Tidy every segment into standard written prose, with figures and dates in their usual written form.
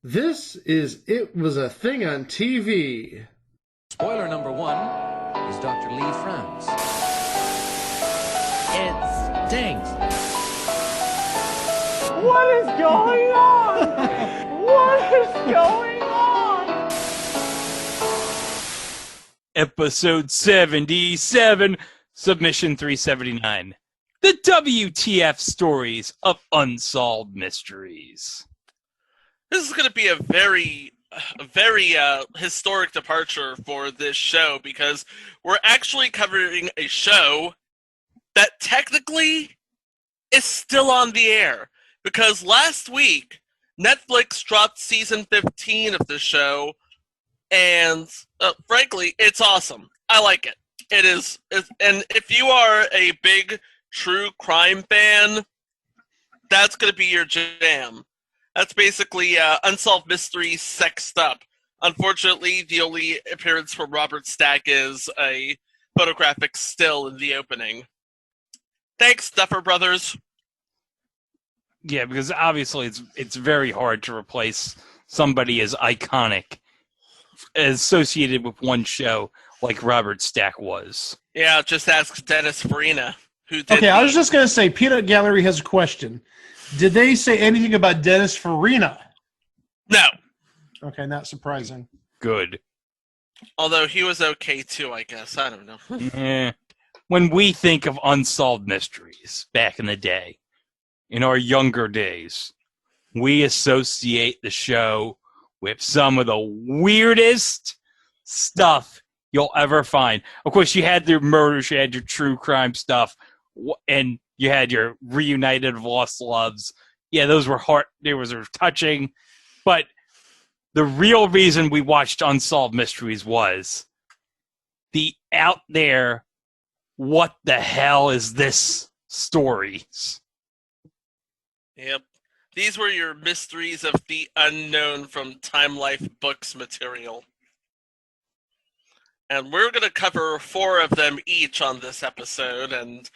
This is It Was a Thing on TV. Spoiler number one is Dr. Lee frowns. It stinks. What is going on? What is going on? Episode 77, Submission 379. The WTF stories of Unsolved Mysteries. This is going to be a very historic departure for this show because we're actually covering a show that technically is still on the air. Because last week, Netflix dropped season 15 of the show, and frankly, it's awesome. I like it. And if you are a big true crime fan, that's going to be your jam. That's basically Unsolved Mysteries sexed up. Unfortunately, the only appearance from Robert Stack is a photographic still in the opening. Thanks, Duffer Brothers. Yeah, because obviously it's very hard to replace somebody as iconic, associated with one show like Robert Stack was. Yeah, just ask Dennis Farina, who did. Okay, I was just going to say, Peanut Gallery has a question. Did they say anything about Dennis Farina? No. Okay, not surprising. Good. Although he was okay too, I guess. I don't know. When we think of Unsolved Mysteries back in the day, in our younger days, we associate the show with some of the weirdest stuff you'll ever find. Of course, you had your murders, you had your true crime stuff, and you had your reunited of lost loves. Yeah, those were touching. But the real reason we watched Unsolved Mysteries was the out there, what the hell is this stories. Yep. These were your mysteries of the unknown from Time Life Books material. And we're going to cover 4 of them each on this episode. And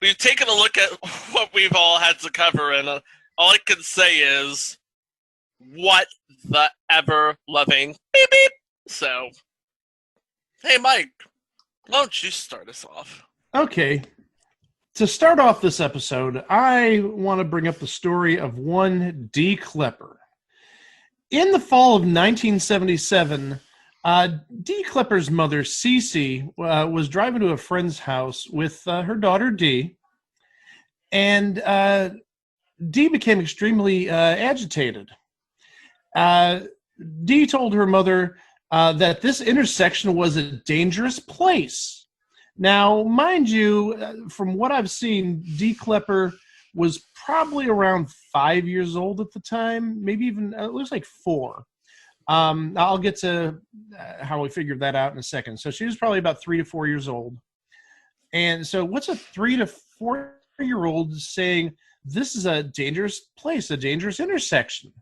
we've taken a look at what we've all had to cover. And all I can say is, what the ever-loving beep beep. So, hey, Mike, why don't you start us off? Okay. To start off this episode, I want to bring up the story of one Dee Klepper. In the fall of 1977, Dee Klepper's mother, Cece, was driving to a friend's house with her daughter, Dee, and Dee became extremely agitated. Dee told her mother that this intersection was a dangerous place. Now, mind you, from what I've seen, Dee Klepper was probably around 5 years old at the time, maybe even, it looks like 4. I'll get to how we figured that out in a second. So she was probably about 3 to 4 years old. And so what's a 3 to 4-year-old saying, this is a dangerous place, a dangerous intersection?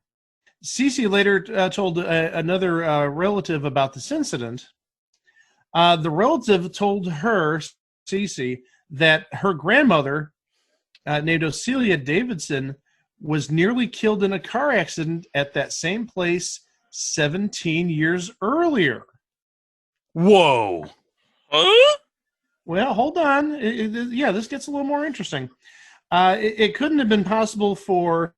Cece later told another relative about this incident. The relative told her, Cece, that her grandmother, named Ocelia Davidson, was nearly killed in a car accident at that same place 17 years earlier. Whoa. Huh? Well, hold on. This gets a little more interesting. It couldn't have been possible for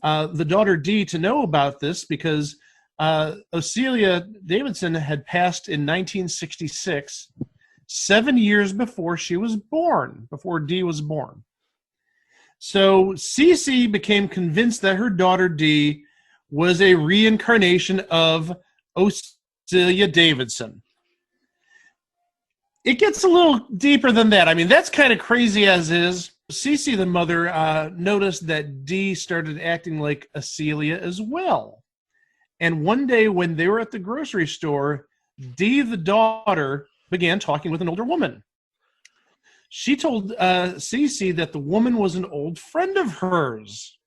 the daughter Dee to know about this because Ocelia Davidson had passed in 1966, 7 years before she was born, before Dee was born. So Cece became convinced that her daughter Dee was a reincarnation of Ocelia Davidson. It gets a little deeper than that. I mean, that's kind of crazy as is. Cece, the mother, noticed that Dee started acting like Ocelia as well. And one day when they were at the grocery store, Dee, the daughter, began talking with an older woman. She told Cece that the woman was an old friend of hers.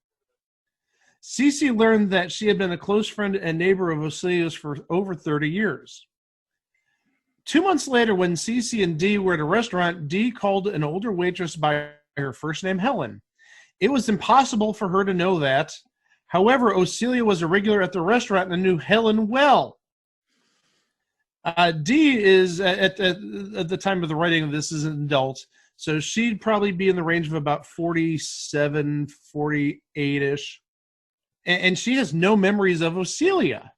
Cece learned that she had been a close friend and neighbor of Ocelia's for over 30 years. 2 months later, when Cece and Dee were at a restaurant, Dee called an older waitress by her first name, Helen. It was impossible for her to know that. However, Ocelia was a regular at the restaurant and knew Helen well. Dee is, at the time of the writing of this, is an adult, so she'd probably be in the range of about 47, 48-ish. And she has no memories of Ocelia.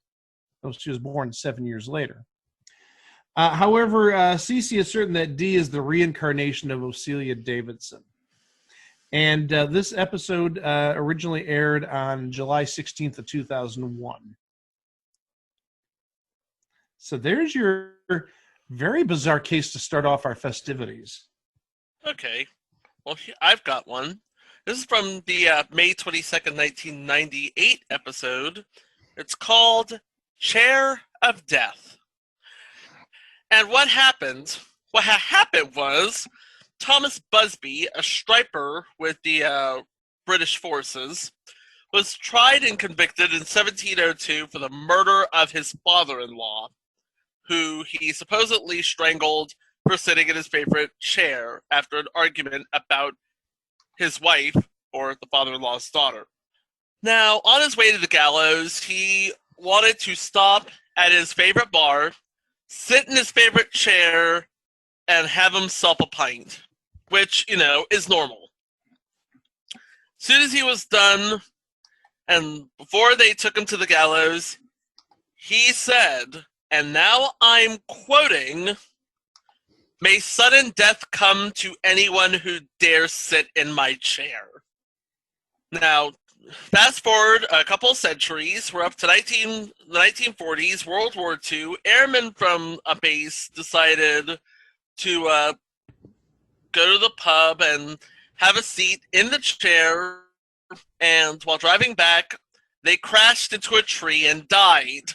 Oh, she was born 7 years later. However, Cece is certain that Dee is the reincarnation of Ocelia Davidson. And this episode originally aired on July 16th of 2001. So there's your very bizarre case to start off our festivities. Okay. Well, I've got one. This is from the May 22nd, 1998 episode. It's called Chair of Death. And what happened? What happened was Thomas Busby, a striper with the British forces, was tried and convicted in 1702 for the murder of his father-in-law, who he supposedly strangled for sitting in his favorite chair after an argument about his wife, or the father-in-law's daughter. Now, on his way to the gallows, he wanted to stop at his favorite bar, sit in his favorite chair, and have himself a pint, which, is normal. As soon as he was done, and before they took him to the gallows, he said, and now I'm quoting, "May sudden death come to anyone who dares sit in my chair." Now, fast forward a couple of centuries, we're up to the 1940s, World War II. Airmen from a base decided to go to the pub and have a seat in the chair, and while driving back, they crashed into a tree and died.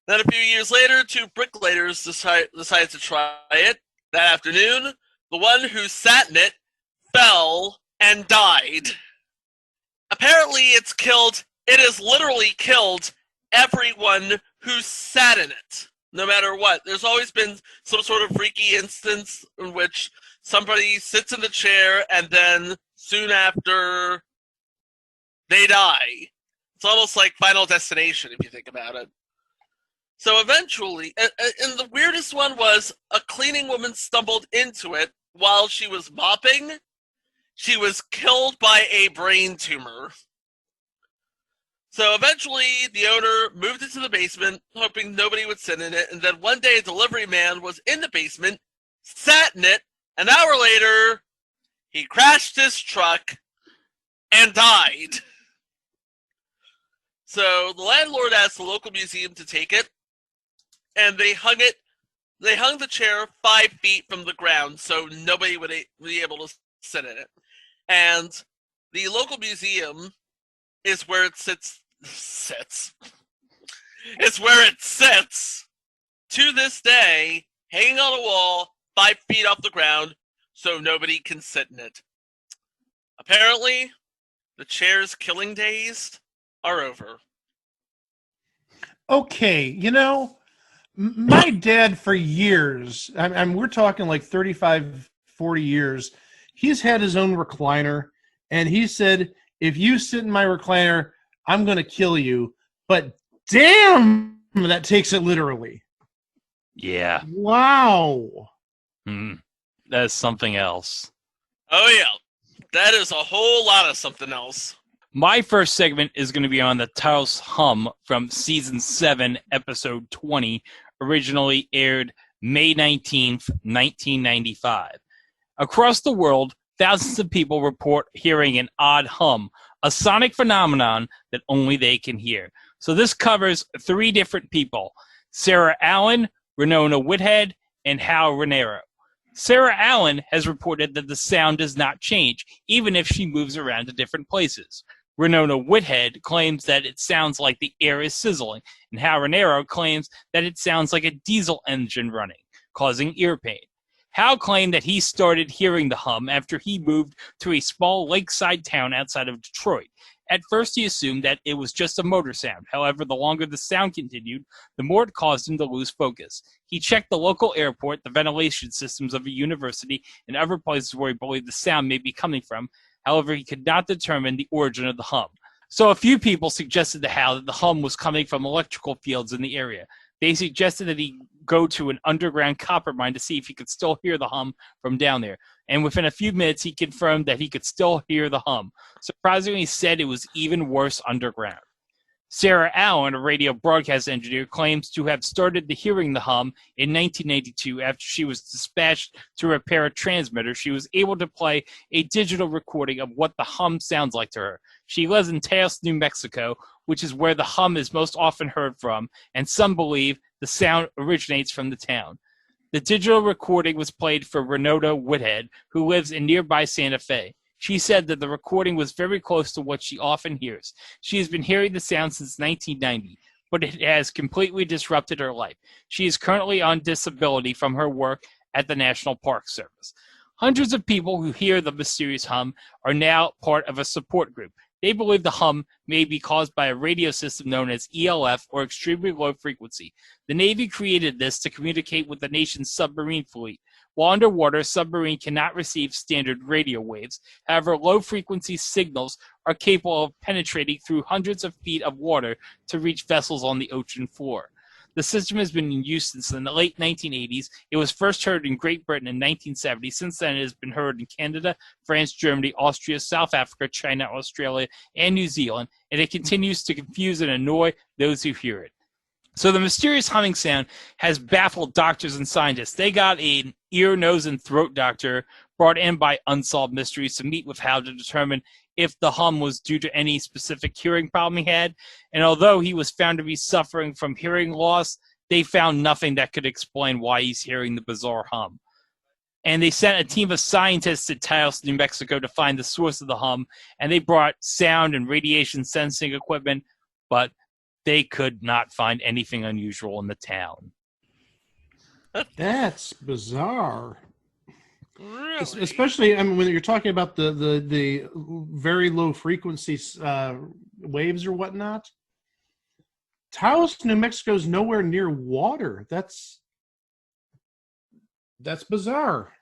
Then a few years later, two bricklayers decided to try it. That afternoon, the one who sat in it fell and died. Apparently it has literally killed everyone who sat in it, no matter what. There's always been some sort of freaky instance in which somebody sits in the chair and then soon after they die. It's almost like Final Destination, if you think about it. So eventually, and the weirdest one was a cleaning woman stumbled into it while she was mopping. She was killed by a brain tumor. So eventually, the owner moved into the basement, hoping nobody would sit in it. And then one day, a delivery man was in the basement, sat in it. An hour later, he crashed his truck and died. So the landlord asked the local museum to take it, and they hung the chair 5 feet from the ground so nobody would be able to sit in it. And the local museum is where it sits. It's where it sits to this day, hanging on a wall 5 feet off the ground so nobody can sit in it. Apparently, the chair's killing days are over. Okay, my dad for years, we're talking like 35, 40 years, he's had his own recliner, and he said, if you sit in my recliner, I'm going to kill you. But damn, that takes it literally. Yeah. Wow. That's something else. Oh, yeah. That is a whole lot of something else. My first segment is going to be on the Taos Hum from Season 7, Episode 20, originally aired May 19th, 1995. Across the world, thousands of people report hearing an odd hum, a sonic phenomenon that only they can hear. So this covers 3 different people: Sarah Allen, Renona Whithead, and Hal Raniero. Sarah Allen has reported that the sound does not change, even if she moves around to different places. Renona Whithead claims that it sounds like the air is sizzling, and Hal Raniero claims that it sounds like a diesel engine running, causing ear pain. Hal claimed that he started hearing the hum after he moved to a small lakeside town outside of Detroit. At first, he assumed that it was just a motor sound. However, the longer the sound continued, the more it caused him to lose focus. He checked the local airport, the ventilation systems of a university, and other places where he believed the sound may be coming from. However, he could not determine the origin of the hum. So a few people suggested to Hal that the hum was coming from electrical fields in the area. They suggested that he go to an underground copper mine to see if he could still hear the hum from down there. And within a few minutes, he confirmed that he could still hear the hum. Surprisingly, he said it was even worse underground. Sarah Allen, a radio broadcast engineer, claims to have started hearing the hum in 1992 after she was dispatched to repair a transmitter. She was able to play a digital recording of what the hum sounds like to her. She lives in Taos, New Mexico, which is where the hum is most often heard from, and some believe the sound originates from the town. The digital recording was played for Renata Whithead, who lives in nearby Santa Fe. She said that the recording was very close to what she often hears. She has been hearing the sound since 1990, but it has completely disrupted her life. She is currently on disability from her work at the National Park Service. Hundreds of people who hear the mysterious hum are now part of a support group. They believe the hum may be caused by a radio system known as ELF, or extremely low frequency. The Navy created this to communicate with the nation's submarine fleet. While underwater, a submarine cannot receive standard radio waves. However, low-frequency signals are capable of penetrating through hundreds of feet of water to reach vessels on the ocean floor. The system has been in use since the late 1980s. It was first heard in Great Britain in 1970. Since then, it has been heard in Canada, France, Germany, Austria, South Africa, China, Australia, and New Zealand, and it continues to confuse and annoy those who hear it. So the mysterious humming sound has baffled doctors and scientists. They got an ear, nose, and throat doctor brought in by Unsolved Mysteries to meet with Hal to determine if the hum was due to any specific hearing problem he had. And although he was found to be suffering from hearing loss, they found nothing that could explain why he's hearing the bizarre hum. And they sent a team of scientists to Taos, New Mexico to find the source of the hum, and they brought sound and radiation sensing equipment, but they could not find anything unusual in the town. That's bizarre. Really? Especially, I mean, when you're talking about the very low frequency waves or whatnot. Taos, New Mexico is nowhere near water. That's bizarre.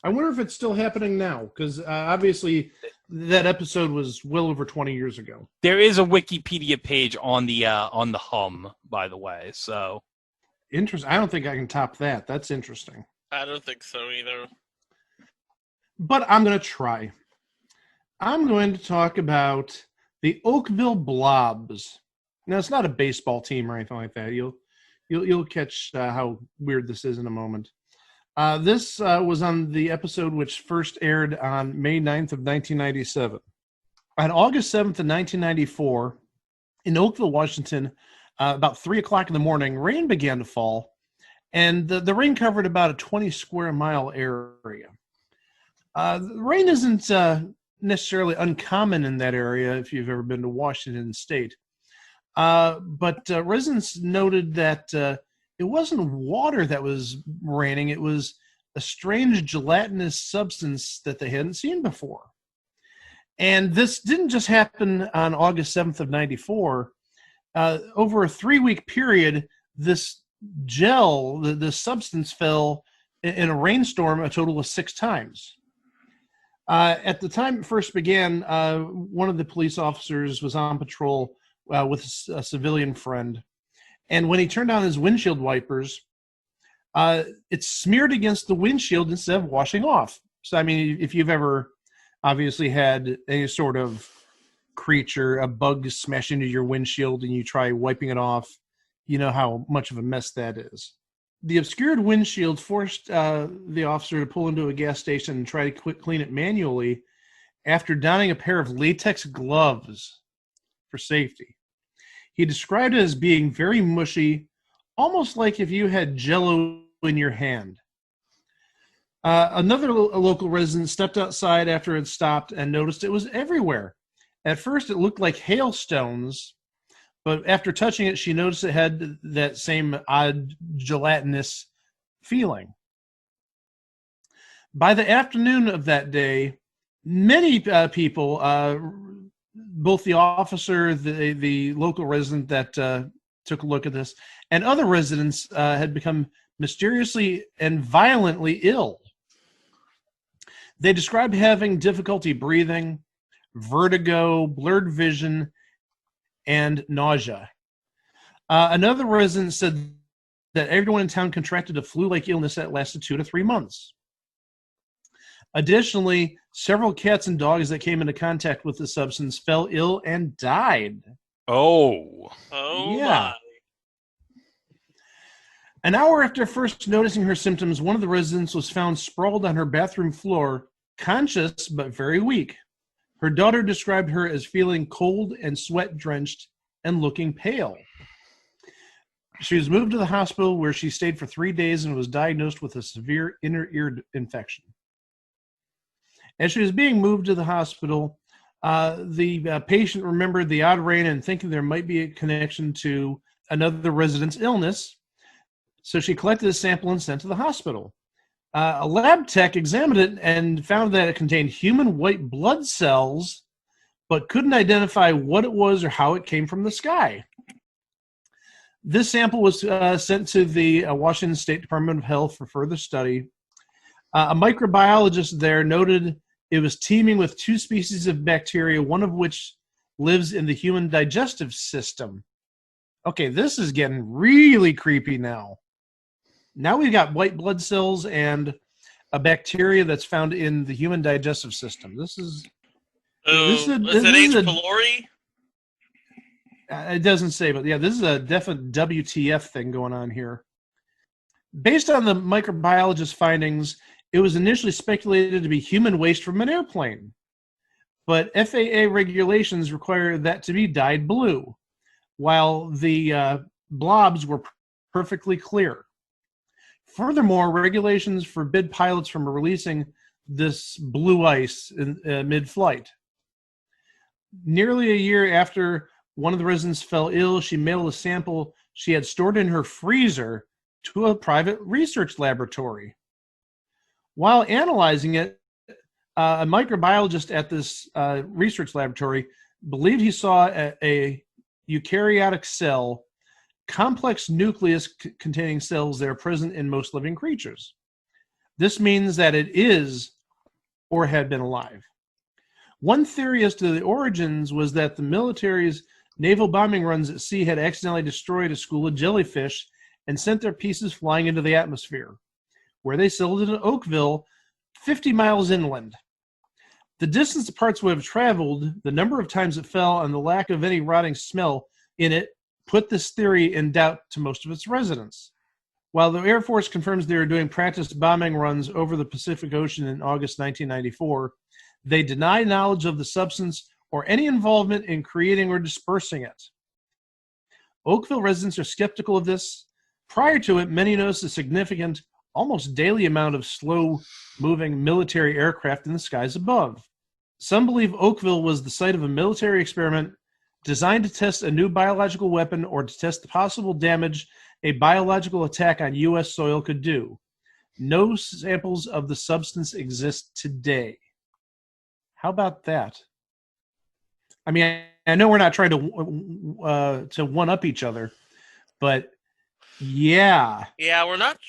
I wonder if it's still happening now, because obviously that episode was well over 20 years ago. There is a Wikipedia page on the hum, by the way. So interesting. I don't think I can top that. That's interesting. I don't think so either. But I'm going to try. I'm going to talk about the Oakville Blobs. Now, it's not a baseball team or anything like that. You'll catch how weird this is in a moment. This was on the episode which first aired on May 9th of 1997. On August 7th of 1994, in Oakville, Washington, about 3 o'clock in the morning, rain began to fall, and the rain covered about a 20-square-mile area. The rain isn't necessarily uncommon in that area if you've ever been to Washington State. But residents noted that it wasn't water that was raining. It was a strange gelatinous substance that they hadn't seen before. And this didn't just happen on August 7th of 94. Over a 3-week period, this gel, this substance fell in a rainstorm a total of 6 times. At the time it first began, one of the police officers was on patrol with a civilian friend. And when he turned on his windshield wipers, it smeared against the windshield instead of washing off. So, I mean, if you've ever obviously had any sort of creature, a bug smash into your windshield and you try wiping it off, you know how much of a mess that is. The obscured windshield forced the officer to pull into a gas station and try to clean it manually after donning a pair of latex gloves for safety. He described it as being very mushy, almost like if you had Jell-O in your hand. Another local resident stepped outside after it stopped and noticed it was everywhere. At first, it looked like hailstones, but after touching it, she noticed it had that same odd gelatinous feeling. By the afternoon of that day, many people, both the officer, the local resident that took a look at this, and other residents had become mysteriously and violently ill. They described having difficulty breathing, vertigo, blurred vision, and nausea. Another resident said that everyone in town contracted a flu-like illness that lasted 2 to 3 months. Additionally, several cats and dogs that came into contact with the substance fell ill and died. Oh. Oh Yeah. my. An hour after first noticing her symptoms, one of the residents was found sprawled on her bathroom floor, conscious but very weak. Her daughter described her as feeling cold and sweat-drenched and looking pale. She was moved to the hospital where she stayed for 3 days and was diagnosed with a severe inner ear infection. As she was being moved to the hospital, the patient remembered the odd rain and thinking there might be a connection to another resident's illness. So she collected a sample and sent to the hospital. A lab tech examined it and found that it contained human white blood cells, but couldn't identify what it was or how it came from the sky. This sample was sent to the Washington State Department of Health for further study. A microbiologist there noted it was teeming with 2 species of bacteria, one of which lives in the human digestive system. Okay, this is getting really creepy now. Now we've got white blood cells and a bacteria that's found in the human digestive system. This is Is it H. pylori? It doesn't say, but yeah, this is a definite WTF thing going on here. Based on the microbiologist's findings, it was initially speculated to be human waste from an airplane, but FAA regulations require that to be dyed blue, while the blobs were perfectly clear. Furthermore, regulations forbid pilots from releasing this blue ice in mid-flight. Nearly a year after one of the residents fell ill, she mailed a sample she had stored in her freezer to a private research laboratory. While analyzing it, a microbiologist at this research laboratory believed he saw a eukaryotic cell, complex nucleus containing cells that are present in most living creatures. This means that it is or had been alive. One theory as to the origins was that the military's naval bombing runs at sea had accidentally destroyed a school of jellyfish and sent their pieces flying into the atmosphere, where they settled in Oakville, 50 miles inland. The distance the parts would have traveled, the number of times it fell, and the lack of any rotting smell in it put this theory in doubt to most of its residents. While the Air Force confirms they were doing practice bombing runs over the Pacific Ocean in August 1994, they deny knowledge of the substance or any involvement in creating or dispersing it. Oakville residents are skeptical of this. Prior to it, many noticed a significant, almost daily amount of slow-moving military aircraft in the skies above. Some believe Oakville was the site of a military experiment designed to test a new biological weapon or to test the possible damage a biological attack on U.S. soil could do. No samples of the substance exist today. How about that? I mean, I know we're not trying to one-up each other, but yeah. Yeah, we're not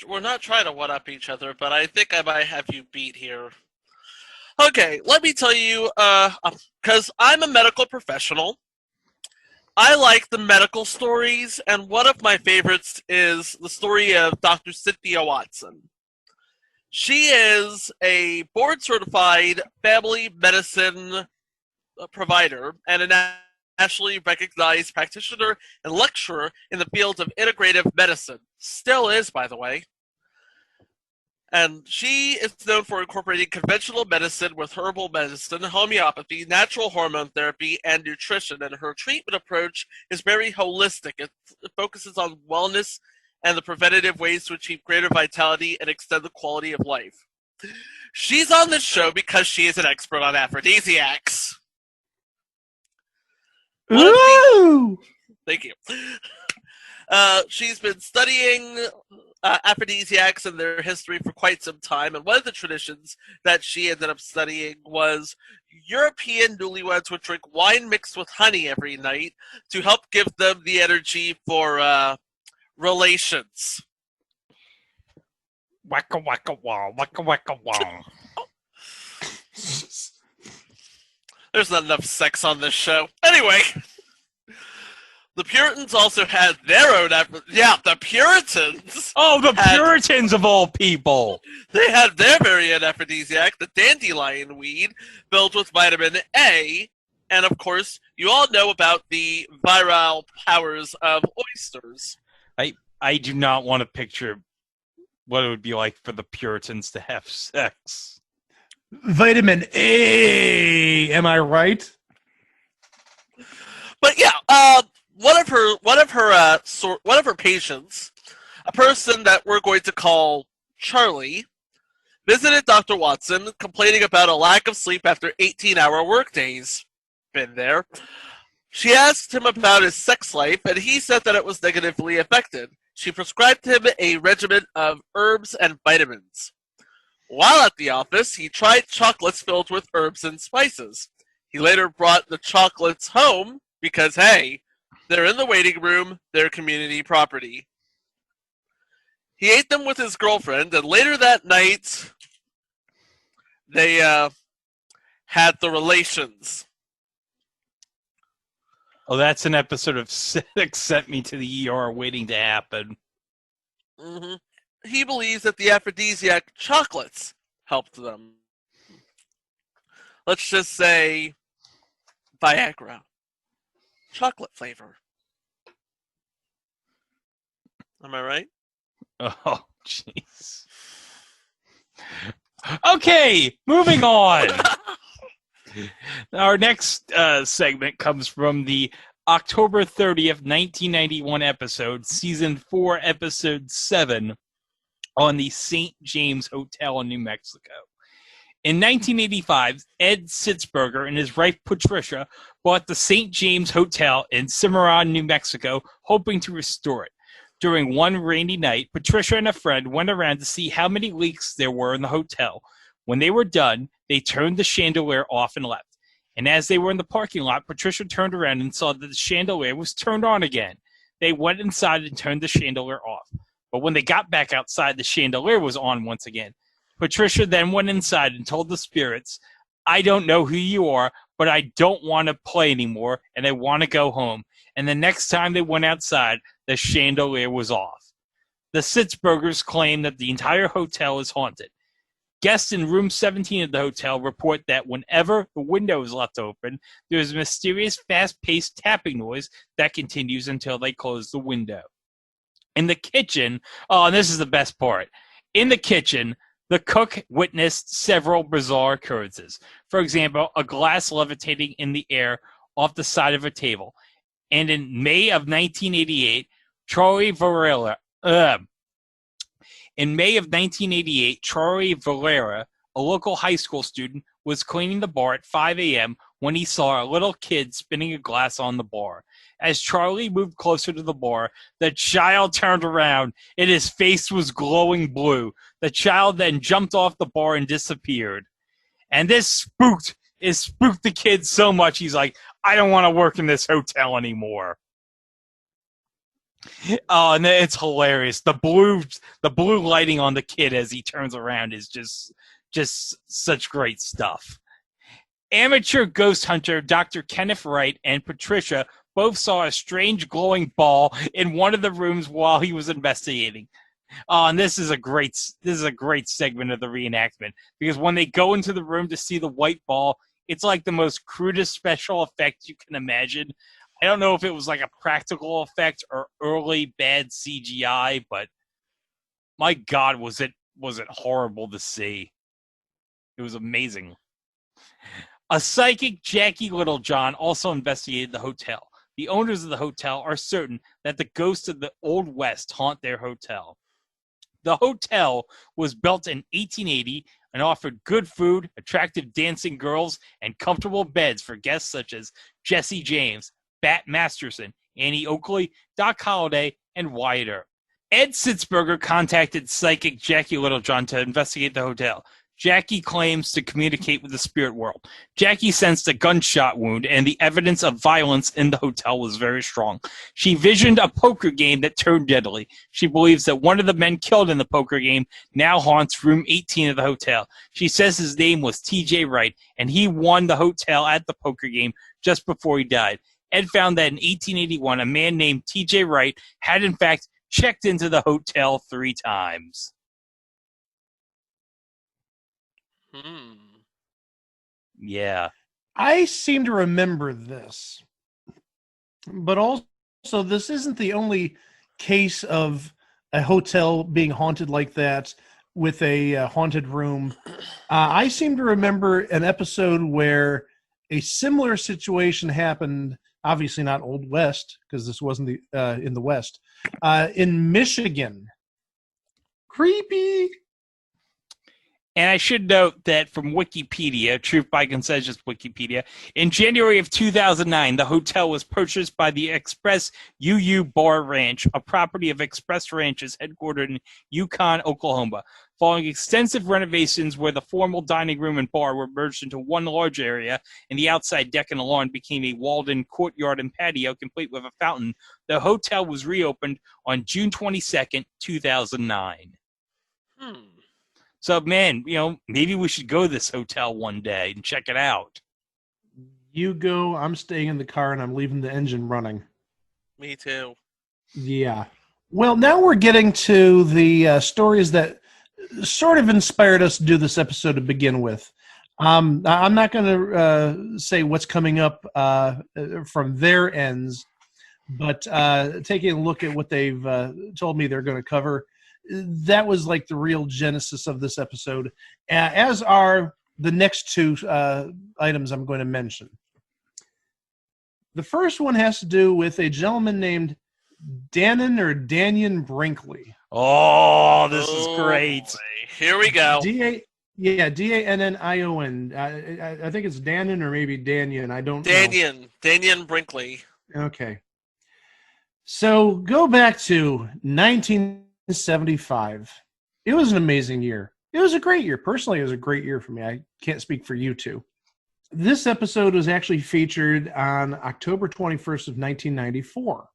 trying to one up each other, but I think I might have you beat here. Okay, let me tell you, because I'm a medical professional, I like the medical stories, and one of my favorites is the story of Dr. Cynthia Watson. She is a board-certified family medicine provider and a nationally recognized practitioner and lecturer in the field of integrative medicine. Still is, by the way. And she is known for incorporating conventional medicine with herbal medicine, homeopathy, natural hormone therapy, and nutrition. And her treatment approach is very holistic. It focuses on wellness and the preventative ways to achieve greater vitality and extend the quality of life. She's on this show because she is an expert on aphrodisiacs. Ooh! Thank you. She's been studying aphrodisiacs and their history for quite some time, and one of the traditions that she ended up studying was European newlyweds would drink wine mixed with honey every night to help give them the energy for relations. Wacka wacka wah, wacka wacka wah. There's not enough sex on this show. Anyway, the Puritans also had their own. The Puritans. Oh, the Puritans of all people. They had their very own aphrodisiac, the dandelion weed, filled with vitamin A. And of course, you all know about the viral powers of oysters. I do not want to picture what it would be like for the Puritans to have sex. Vitamin A, am I right? But yeah, one of her patients, a person that we're going to call Charlie, visited Dr. Watson complaining about a lack of sleep after 18-hour workdays. Been there. She asked him about his sex life, and he said that it was negatively affected. She prescribed him a regimen of herbs and vitamins. While at the office, he tried chocolates filled with herbs and spices. He later brought the chocolates home because, hey, they're in the waiting room, they're community property. He ate them with his girlfriend, and later that night, they had the relations. Oh, that's an episode of Sex Sent Me to the ER waiting to happen. Mm-hmm. He believes that the aphrodisiac chocolates helped them. Let's just say Viagra. Chocolate flavor. Am I right? Oh, jeez. Okay, moving on. Our next segment comes from the October 30th, 1991 episode, Season 4, Episode 7, on the St. James Hotel in New Mexico. In 1985, Ed Sitzberger and his wife Patricia bought the St. James Hotel in Cimarron, New Mexico, hoping to restore it. During one rainy night, Patricia and a friend went around to see how many leaks there were in the hotel. When they were done, they turned the chandelier off and left. And as they were in the parking lot, Patricia turned around and saw that the chandelier was turned on again. They went inside and turned the chandelier off. But when they got back outside, the chandelier was on once again. Patricia then went inside and told the spirits, "I don't know who you are, but I don't want to play anymore, and I want to go home." And the next time they went outside, the chandelier was off. The Sitzbergers claim that the entire hotel is haunted. Guests in room 17 of the hotel report that whenever the window is left open, there is a mysterious fast-paced tapping noise that continues until they close the window. In the kitchen, and this is the best part, in the kitchen, the cook witnessed several bizarre occurrences. For example, a glass levitating in the air off the side of a table. And in May of 1988, Charlie Valera, a local high school student, was cleaning the bar at 5 a.m. when he saw a little kid spinning a glass on the bar. As Charlie moved closer to the bar, the child turned around and his face was glowing blue. The child then jumped off the bar and disappeared. And this spooked the kid so much, he's like, "I don't want to work in this hotel anymore." Oh, and it's hilarious. The blue lighting on the kid as he turns around is just such great stuff. Amateur ghost hunter Dr. Kenneth Wright and Patricia both saw a strange glowing ball in one of the rooms while he was investigating. And this is a great segment of the reenactment, because when they go into the room to see the white ball, it's like the most crudest special effect you can imagine. I don't know if it was like a practical effect or early bad CGI, but my God, was it horrible to see. It was amazing. A psychic, Jackie Littlejohn, also investigated the hotel. The owners of the hotel are certain that the ghosts of the Old West haunt their hotel. The hotel was built in 1880 and offered good food, attractive dancing girls, and comfortable beds for guests such as Jesse James, Bat Masterson, Annie Oakley, Doc Holliday, and Wyatt Earp. Ed Sitzberger contacted psychic Jackie Littlejohn to investigate the hotel. Jackie claims to communicate with the spirit world. Jackie sensed a gunshot wound, and the evidence of violence in the hotel was very strong. She visioned a poker game that turned deadly. She believes that one of the men killed in the poker game now haunts room 18 of the hotel. She says his name was T.J. Wright, and he won the hotel at the poker game just before he died. Ed found that in 1881, a man named T.J. Wright had in fact checked into the hotel 3 times. Yeah. I seem to remember this. But also, this isn't the only case of a hotel being haunted like that with a haunted room. I seem to remember an episode where a similar situation happened, obviously not Old West, because this wasn't in the West, in Michigan. Creepy. And I should note that from Wikipedia, Truth by Consensus Wikipedia, in January of 2009, the hotel was purchased by the Express UU Bar Ranch, a property of Express Ranches headquartered in Yukon, Oklahoma. Following extensive renovations where the formal dining room and bar were merged into one large area, and the outside deck and lawn became a walled-in courtyard and patio complete with a fountain, the hotel was reopened on June 22nd, 2009. So, man, maybe we should go to this hotel one day and check it out. You go. I'm staying in the car, and I'm leaving the engine running. Me too. Yeah. Well, now we're getting to the stories that sort of inspired us to do this episode to begin with. I'm not going to say what's coming up from their ends, but taking a look at what they've told me they're going to cover, that was like the real genesis of this episode, as are the next 2 items I'm going to mention. The first one has to do with a gentleman named Dannion Brinkley. Oh, this is great. Boy. Here we go. Dannion. I think it's Dannon or maybe Dannion. I don't know. Dannion Brinkley. Okay. So go back to 1975. It was an amazing year. It was a great year. Personally, it was a great year for me. I can't speak for you two. This episode was actually featured on October 21st of 1994.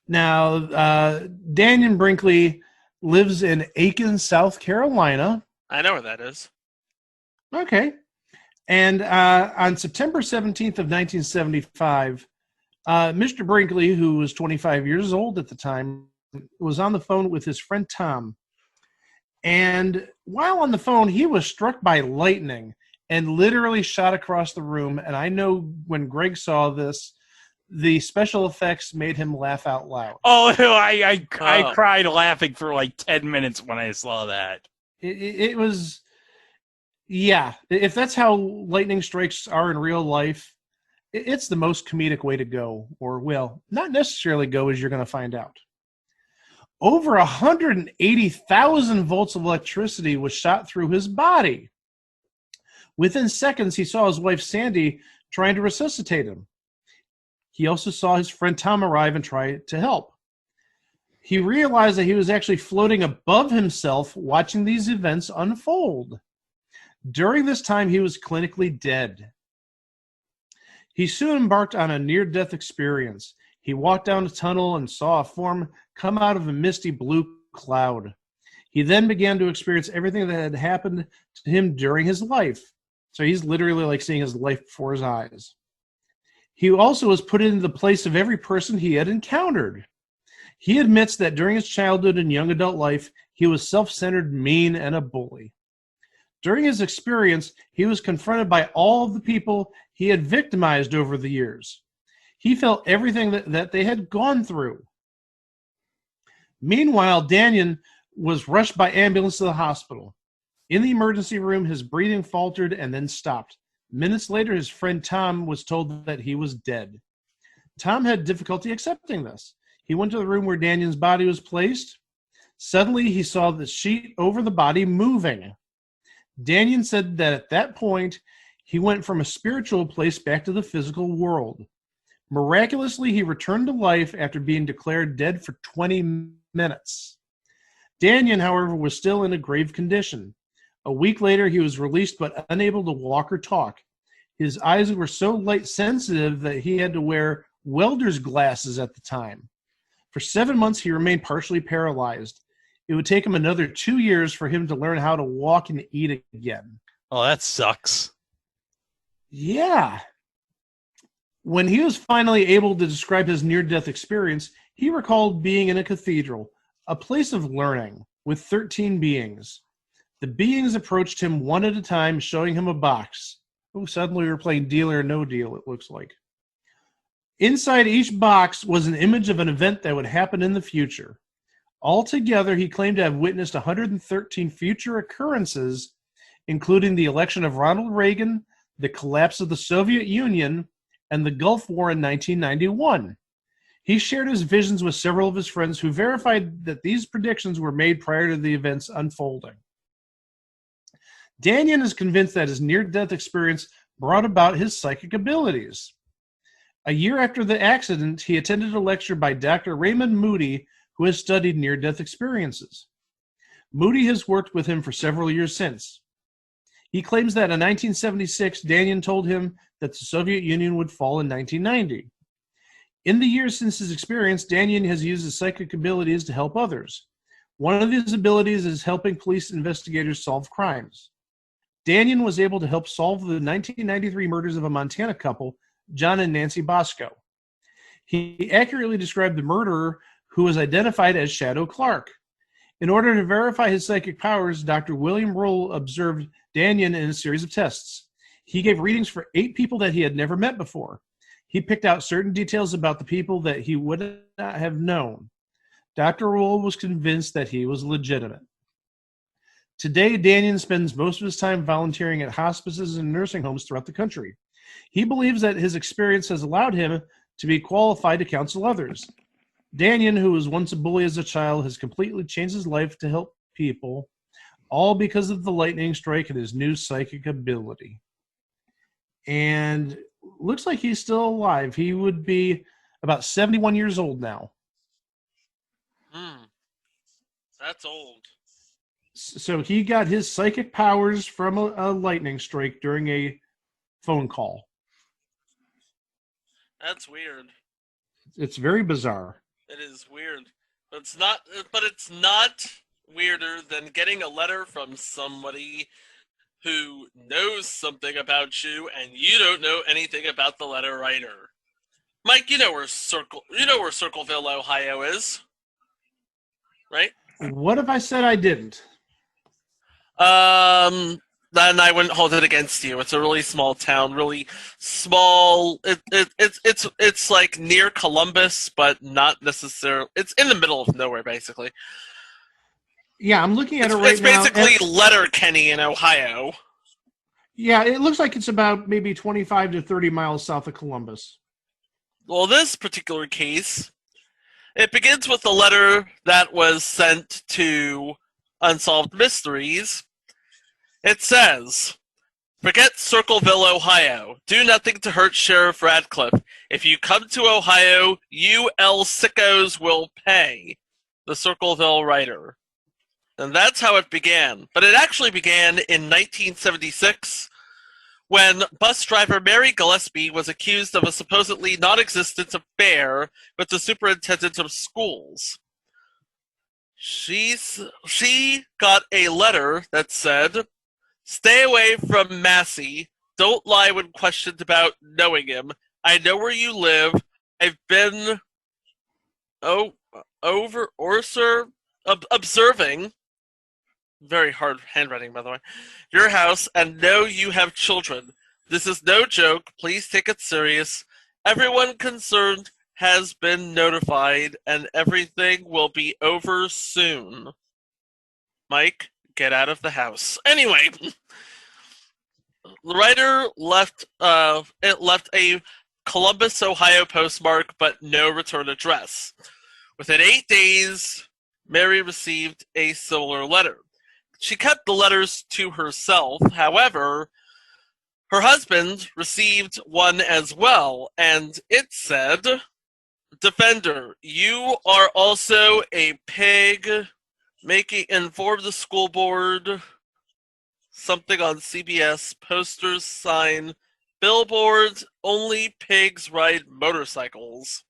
Now, Dannion Brinkley lives in Aiken, South Carolina. I know where that is. Okay. And on September 17th of 1975, Mr. Brinkley, who was 25 years old at the time, was on the phone with his friend Tom. And while on the phone, he was struck by lightning and literally shot across the room. And I know when Greg saw this, the special effects made him laugh out loud. Oh, I cried laughing for like 10 minutes when I saw that. It was, yeah, if that's how lightning strikes are in real life, it's the most comedic way to go. Or, well, not necessarily go, as you're going to find out. Over 180,000 volts of electricity was shot through his body. Within seconds, he saw his wife, Sandy, trying to resuscitate him. He also saw his friend Tom arrive and try to help. He realized that he was actually floating above himself, watching these events unfold. During this time, he was clinically dead. He soon embarked on a near-death experience. He walked down a tunnel and saw a form come out of a misty blue cloud. He then began to experience everything that had happened to him during his life. So he's literally like seeing his life before his eyes. He also was put into the place of every person he had encountered. He admits that during his childhood and young adult life, he was self-centered, mean, and a bully. During his experience, he was confronted by all of the people he had victimized over the years. He felt everything that they had gone through. Meanwhile, Dannion was rushed by ambulance to the hospital. In the emergency room, his breathing faltered and then stopped. Minutes later, his friend Tom was told that he was dead. Tom had difficulty accepting this. He went to the room where Dannion's body was placed. Suddenly, he saw the sheet over the body moving. Dannion said that at that point, he went from a spiritual place back to the physical world. Miraculously, he returned to life after being declared dead for 20 minutes. Dannion, however, was still in a grave condition. A week later, he was released but unable to walk or talk. His eyes were so light sensitive that he had to wear welder's glasses at the time. For 7 months, he remained partially paralyzed. It would take him another 2 years for him to learn how to walk and eat again. Oh, that sucks. Yeah. When he was finally able to describe his near-death experience, he recalled being in a cathedral, a place of learning, with 13 beings. The beings approached him one at a time, showing him a box. Oh, suddenly we're playing Deal or No Deal, it looks like. Inside each box was an image of an event that would happen in the future. Altogether, he claimed to have witnessed 113 future occurrences, including the election of Ronald Reagan, the collapse of the Soviet Union, and the Gulf War in 1991. He shared his visions with several of his friends who verified that these predictions were made prior to the events unfolding. Danyan is convinced that his near-death experience brought about his psychic abilities. A year after the accident, he attended a lecture by Dr. Raymond Moody, who has studied near-death experiences. Moody has worked with him for several years since. He claims that in 1976, Danyan told him that the Soviet Union would fall in 1990. In the years since his experience, Danyan has used his psychic abilities to help others. One of his abilities is helping police investigators solve crimes. Danyan was able to help solve the 1993 murders of a Montana couple, John and Nancy Bosco. He accurately described the murderer, who was identified as Shadow Clark. In order to verify his psychic powers, Dr. William Roll observed Danyan in a series of tests. He gave readings for 8 people that he had never met before. He picked out certain details about the people that he would not have known. Dr. Roll was convinced that he was legitimate. Today, Danyan spends most of his time volunteering at hospices and nursing homes throughout the country. He believes that his experience has allowed him to be qualified to counsel others. Danyan, who was once a bully as a child, has completely changed his life to help people, all because of the lightning strike and his new psychic ability. And looks like he's still alive. He would be about 71 years old now. That's old. So he got his psychic powers from a lightning strike during a phone call. That's weird. It's very bizarre. It is weird. But it's not weirder than getting a letter from somebody who knows something about you and you don't know anything about the letter writer. Mike, you know where Circleville, Ohio is. Right? What if I said I didn't? Then I wouldn't hold it against you. It's a really small town, really small. It's like near Columbus, but not necessarily. It's in the middle of nowhere, basically. Yeah, I'm looking at it right now. It's basically Letterkenny in Ohio. Yeah, it looks like it's about maybe 25 to 30 miles south of Columbus. Well, this particular case, it begins with a letter that was sent to Unsolved Mysteries. It says, "Forget Circleville, Ohio. Do nothing to hurt Sheriff Radcliffe. If you come to Ohio, you L sickos will pay. The Circleville writer." And that's how it began. But it actually began in 1976 when bus driver Mary Gillespie was accused of a supposedly non-existent affair with the superintendent of schools. She got a letter that said, "Stay away from Massey. Don't lie when questioned about knowing him. I know where you live. I've been observing," very hard handwriting, by the way, "your house and know you have children. This is no joke. Please take it serious. Everyone concerned has been notified and everything will be over soon. Mike, get out of the house." Anyway, the writer left a Columbus, Ohio postmark, but no return address. Within 8 days, Mary received a similar letter. She kept the letters to herself. However, her husband received one as well, and it said, "Defender, you are also a pig. Inform the school board something on CBS, posters, sign, billboards, only pigs ride motorcycles.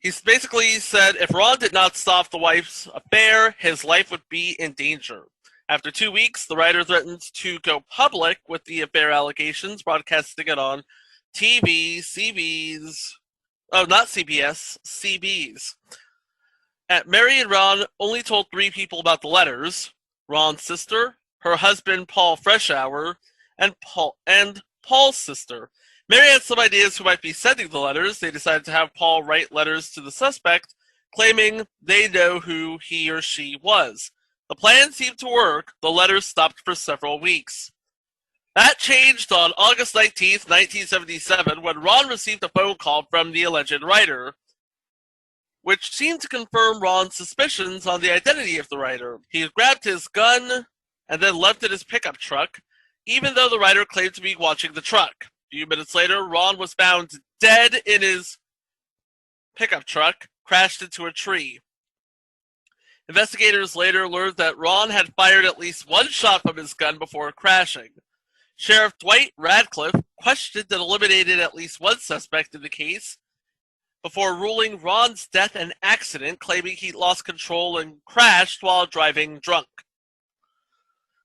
He basically said if Ron did not stop the wife's affair, his life would be in danger. After 2 weeks, the writer threatened to go public with the affair allegations, broadcasting it on TV, not CBS, CBs. Mary and Ron only told 3 people about the letters: Ron's sister, her husband Paul Freshour, and Paul's sister. Mary had some ideas who might be sending the letters. They decided to have Paul write letters to the suspect, claiming they know who he or she was. The plan seemed to work. The letters stopped for several weeks. That changed on August 19th, 1977, when Ron received a phone call from the alleged writer, which seemed to confirm Ron's suspicions on the identity of the writer. He grabbed his gun and then left in his pickup truck, even though the writer claimed to be watching the truck. A few minutes later, Ron was found dead in his pickup truck, crashed into a tree. Investigators later learned that Ron had fired at least 1 shot from his gun before crashing. Sheriff Dwight Radcliffe questioned and eliminated at least 1 suspect in the case before ruling Ron's death an accident, claiming he lost control and crashed while driving drunk.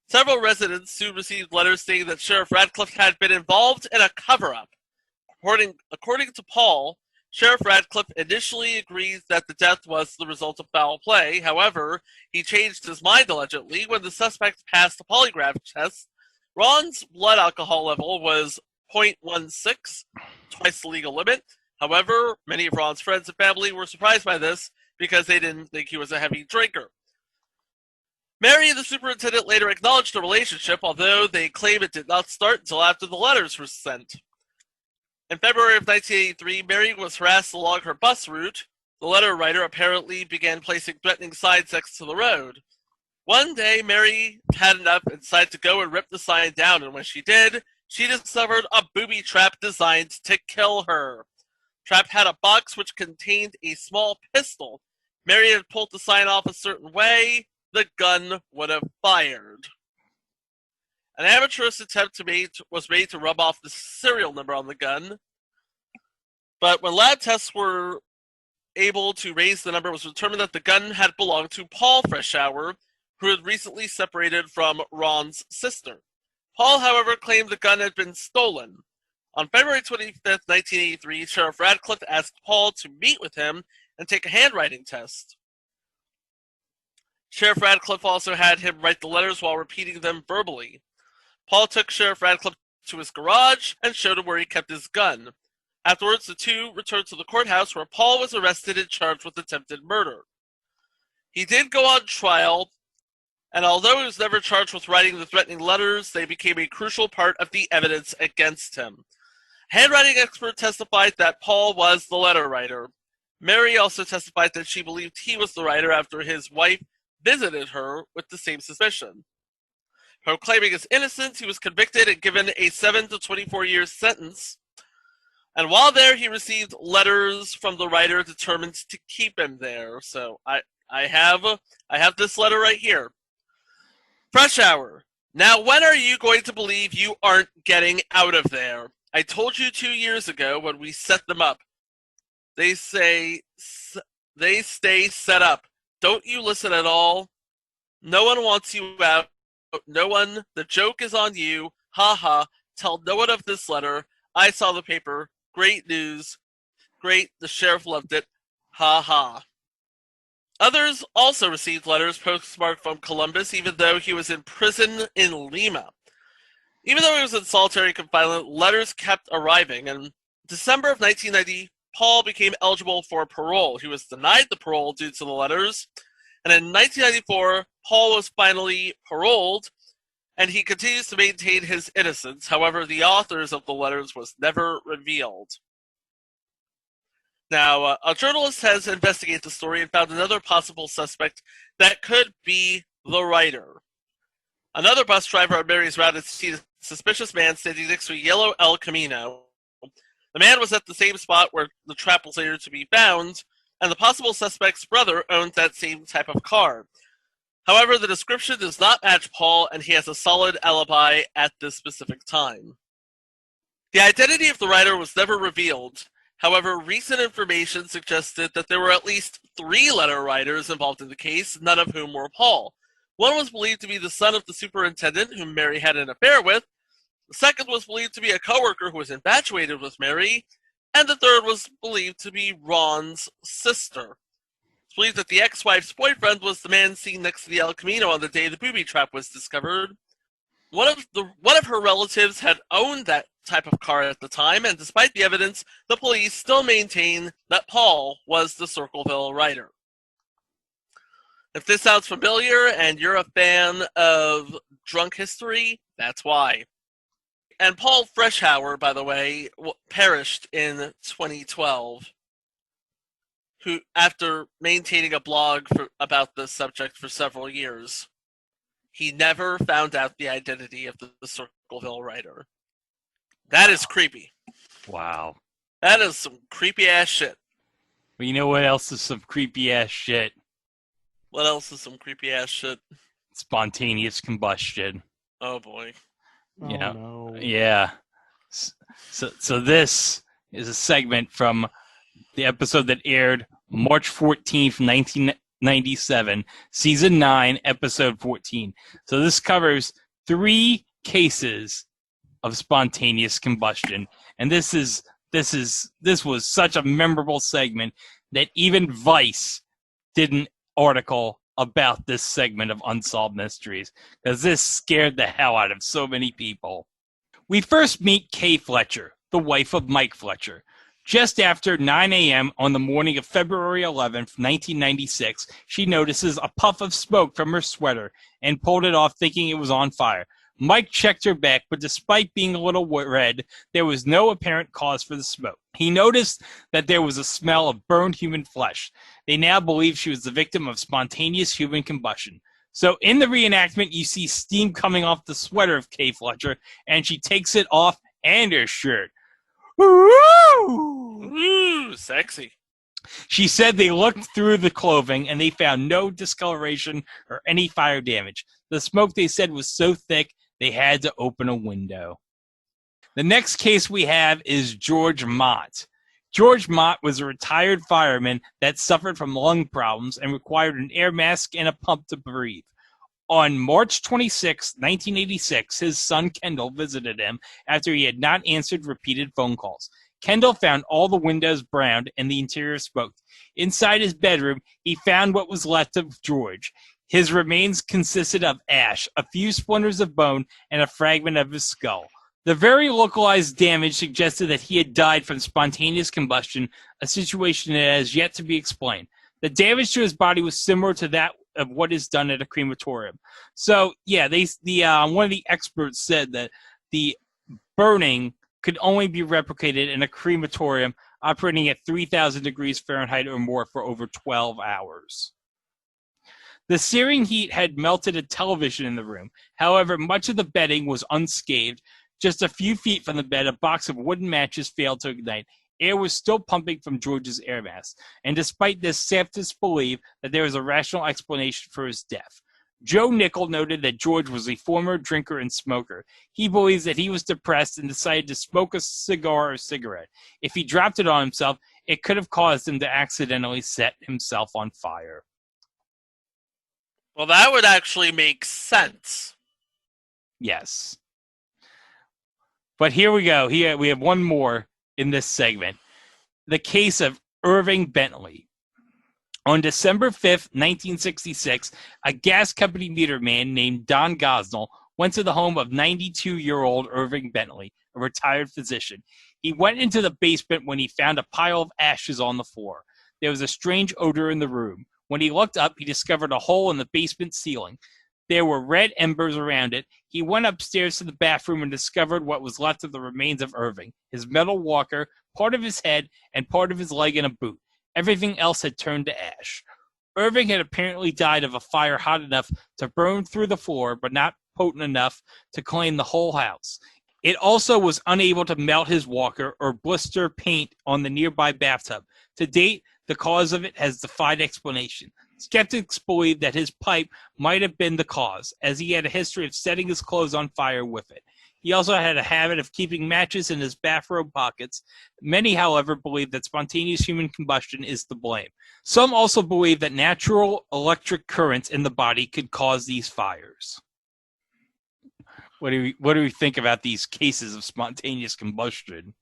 Several residents soon received letters stating that Sheriff Radcliffe had been involved in a cover-up. According to Paul, Sheriff Radcliffe initially agreed that the death was the result of foul play. However, he changed his mind allegedly when the suspect passed a polygraph test. Ron's blood alcohol level was 0.16, twice the legal limit. However, many of Ron's friends and family were surprised by this because they didn't think he was a heavy drinker. Mary and the superintendent later acknowledged the relationship, although they claim it did not start until after the letters were sent. In February of 1983, Mary was harassed along her bus route. The letter writer apparently began placing threatening signs next to the road. One day, Mary had enough and decided to go and rip the sign down, and when she did, she discovered a booby trap designed to kill her. Trap had a box which contained a small pistol. Mary had pulled the sign off a certain way, the gun would have fired. An amateurish attempt was made to rub off the serial number on the gun, but when lab tests were able to raise the number, it was determined that the gun had belonged to Paul Freshour, who had recently separated from Ron's sister. Paul, however, claimed the gun had been stolen. On February 25th, 1983, Sheriff Radcliffe asked Paul to meet with him and take a handwriting test. Sheriff Radcliffe also had him write the letters while repeating them verbally. Paul took Sheriff Radcliffe to his garage and showed him where he kept his gun. Afterwards, the two returned to the courthouse, where Paul was arrested and charged with attempted murder. He did go on trial, and although he was never charged with writing the threatening letters, they became a crucial part of the evidence against him. A handwriting expert testified that Paul was the letter writer. Mary also testified that she believed he was the writer after his wife visited her with the same suspicion. Proclaiming his innocence, he was convicted and given a 7 to 24 year sentence. And while there, he received letters from the writer determined to keep him there. So I have this letter right here. Freshour. Now, when are you going to believe you aren't getting out of there? I told you 2 years ago when we set them up. They stay set up. Don't you listen at all? No one wants you out. No one. The joke is on you. Ha ha. Tell no one of this letter. I saw the paper. Great news. Great. The sheriff loved it. Ha ha. Others also received letters postmarked from Columbus, even though he was in prison in Lima. Even though he was in solitary confinement, letters kept arriving. In December of 1990, Paul became eligible for parole. He was denied the parole due to the letters. And in 1994, Paul was finally paroled, and he continues to maintain his innocence. However, the authors of the letters was never revealed. Now, a journalist has investigated the story and found another possible suspect that could be the writer. Another bus driver on Mary's route had seen a suspicious man standing next to a yellow El Camino. The man was at the same spot where the trap was later to be found, and the possible suspect's brother owned that same type of car. However, the description does not match Paul, and he has a solid alibi at this specific time. The identity of the writer was never revealed. However, recent information suggested that there were at least 3 letter writers involved in the case, none of whom were Paul. One was believed to be the son of the superintendent, whom Mary had an affair with. The second was believed to be a coworker who was infatuated with Mary. And the third was believed to be Ron's sister. It's believed that the ex-wife's boyfriend was the man seen next to the El Camino on the day the booby trap was discovered. One of her relatives had owned that type of car at the time, and despite the evidence, the police still maintain that Paul was the Circleville writer. If this sounds familiar and you're a fan of drunk history, that's why. And Paul Freshauer, by the way, perished in 2012, who, after maintaining a blog about this subject for several years. He never found out the identity of the Circleville writer. That is creepy. Wow. That is some creepy ass shit. But you know what else is some creepy ass shit? What else is some creepy ass shit? Spontaneous combustion. Oh boy. Oh, no. Yeah. So this is a segment from the episode that aired March 14th, 1997, season 9, episode 14. So this covers 3 cases of spontaneous combustion, and this was such a memorable segment that even Vice did an article about this segment of Unsolved Mysteries, because this scared the hell out of so many people. We first meet Kay Fletcher, the wife of Mike Fletcher. Just after 9 a.m. on the morning of February 11th, 1996, she notices a puff of smoke from her sweater and pulled it off thinking it was on fire. Mike checked her back, but despite being a little red, there was no apparent cause for the smoke. He noticed that there was a smell of burned human flesh. They now believe she was the victim of spontaneous human combustion. So in the reenactment, you see steam coming off the sweater of Kay Fletcher, and she takes it off and her shirt. Ooh, sexy. She said they looked through the clothing and they found no discoloration or any fire damage. The smoke, they said, was so thick they had to open a window. The next case we have is George Mott. George Mott was a retired fireman that suffered from lung problems and required an air mask and a pump to breathe. On March 26, 1986, his son Kendall visited him after he had not answered repeated phone calls. Kendall found all the windows browned and the interior smoked. Inside his bedroom, he found what was left of George. His remains consisted of ash, a few splinters of bone, and a fragment of his skull. The very localized damage suggested that he had died from spontaneous combustion, a situation that has yet to be explained. The damage to his body was similar to that of what is done at a crematorium. So, yeah, one of the experts said that the burning could only be replicated in a crematorium operating at 3,000 degrees Fahrenheit or more for over 12 hours. The searing heat had melted a television in the room. However, much of the bedding was unscathed. Just a few feet from the bed, a box of wooden matches failed to ignite. Air was still pumping from George's air mask. And despite this, scientists believe that there is a rational explanation for his death. Joe Nickel noted that George was a former drinker and smoker. He believes that he was depressed and decided to smoke a cigar or cigarette. If he dropped it on himself, it could have caused him to accidentally set himself on fire. Well, that would actually make sense. Yes. But here we go. Here we have one more in this segment. The case of Irving Bentley. On December 5th, 1966, a gas company meter man named Don Gosnell went to the home of 92-year-old Irving Bentley, a retired physician. He went into the basement when he found a pile of ashes on the floor. There was a strange odor in the room. When he looked up, he discovered a hole in the basement ceiling. There were red embers around it. He went upstairs to the bathroom and discovered what was left of the remains of Irving, his metal walker, part of his head, and part of his leg in a boot. Everything else had turned to ash. Irving had apparently died of a fire hot enough to burn through the floor, but not potent enough to claim the whole house. It also was unable to melt his walker or blister paint on the nearby bathtub. To date, the cause of it has defied explanation. Skeptics believe that his pipe might have been the cause, as he had a history of setting his clothes on fire with it. He also had a habit of keeping matches in his bathrobe pockets. Many, however, believe that spontaneous human combustion is to blame. Some also believe that natural electric currents in the body could cause these fires. What do we think about these cases of spontaneous combustion?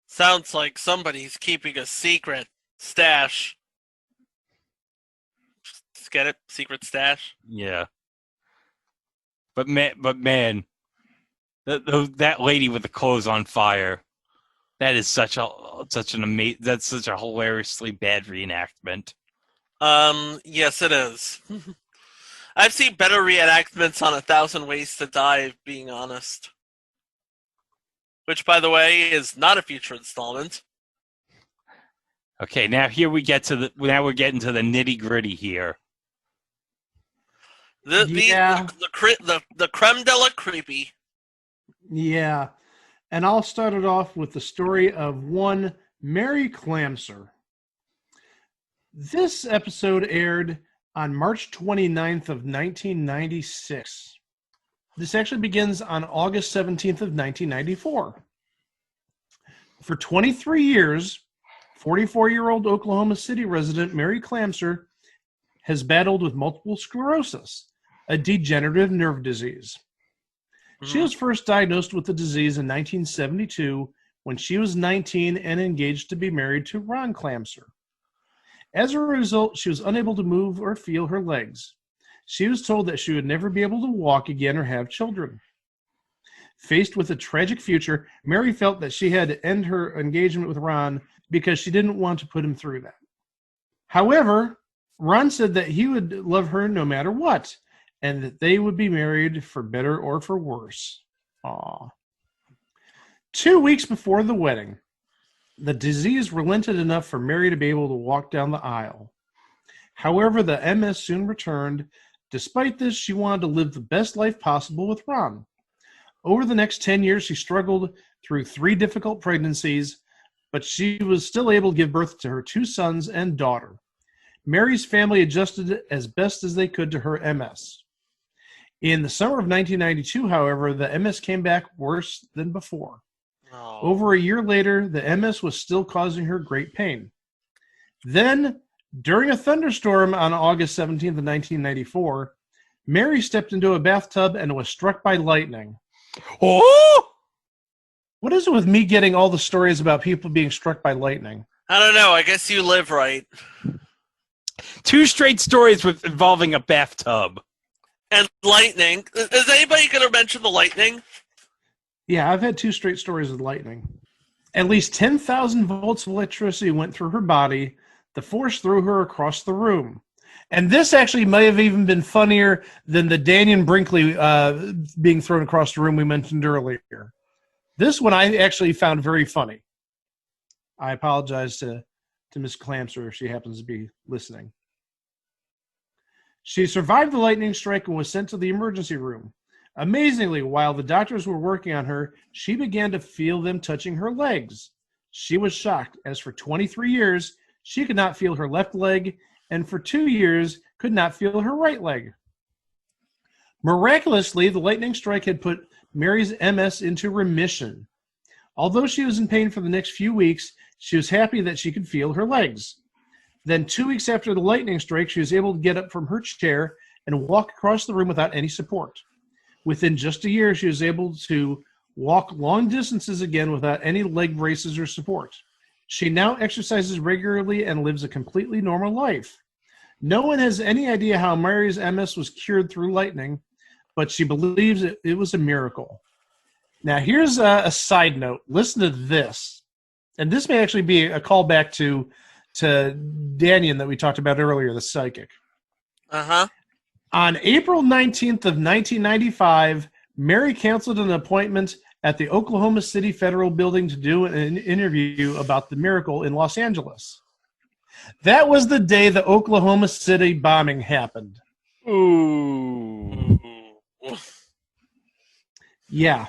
Sounds like somebody's keeping a secret stash. Just get it? Secret stash? Yeah. But man, that lady with the clothes on fire, that's such a hilariously bad reenactment. Yes, it is. I've seen better reenactments on 1,000 Ways to Die, being honest. Which, by the way, is not a future installment. Okay, now we're getting to the nitty gritty here. The creme de la creepy. Yeah. And I'll start it off with the story of one Mary Clamser. This episode aired on March 29th of 1996. This actually begins on August 17th of 1994. For 23 years, 44-year-old Oklahoma City resident Mary Clamser has battled with multiple sclerosis, a degenerative nerve disease. She was first diagnosed with the disease in 1972 when she was 19 and engaged to be married to Ron Clamser. As a result, she was unable to move or feel her legs. She was told that she would never be able to walk again or have children. Faced with a tragic future, Mary felt that she had to end her engagement with Ron because she didn't want to put him through that. However, Ron said that he would love her no matter what, and that they would be married for better or for worse. Aww. 2 weeks before the wedding, the disease relented enough for Mary to be able to walk down the aisle. However, the MS soon returned. Despite this, she wanted to live the best life possible with Ron. Over the next 10 years, she struggled through 3 difficult pregnancies, but she was still able to give birth to her 2 sons and daughter. Mary's family adjusted as best as they could to her MS. In the summer of 1992, however, the MS came back worse than before. Oh. Over a year later, the MS was still causing her great pain. Then, during a thunderstorm on August 17th of 1994, Mary stepped into a bathtub and was struck by lightning. Oh! What is it with me getting all the stories about people being struck by lightning? I don't know. I guess you live right. 2 straight stories involving a bathtub. And lightning. Is anybody going to mention the lightning? Yeah, I've had 2 straight stories of lightning. At least 10,000 volts of electricity went through her body. The force threw her across the room. And this actually may have even been funnier than the Daniel Brinkley being thrown across the room we mentioned earlier. This one I actually found very funny. I apologize to Miss Clamser if she happens to be listening. She survived the lightning strike and was sent to the emergency room. Amazingly, while the doctors were working on her, she began to feel them touching her legs. She was shocked, as for 23 years, she could not feel her left leg, and for 2 years, could not feel her right leg. Miraculously, the lightning strike had put Mary's MS into remission. Although she was in pain for the next few weeks, she was happy that she could feel her legs. Then 2 weeks after the lightning strike, she was able to get up from her chair and walk across the room without any support. Within just a year, she was able to walk long distances again without any leg braces or support. She now exercises regularly and lives a completely normal life. No one has any idea how Mary's MS was cured through lightning, but she believes it was a miracle. Now, here's a side note. Listen to this. And this may actually be a callback to Daniel that we talked about earlier, the psychic. Uh-huh. On April 19th of 1995, Mary canceled an appointment at the Oklahoma City Federal Building to do an interview about the miracle in Los Angeles. That was the day the Oklahoma City bombing happened. Ooh. Yeah.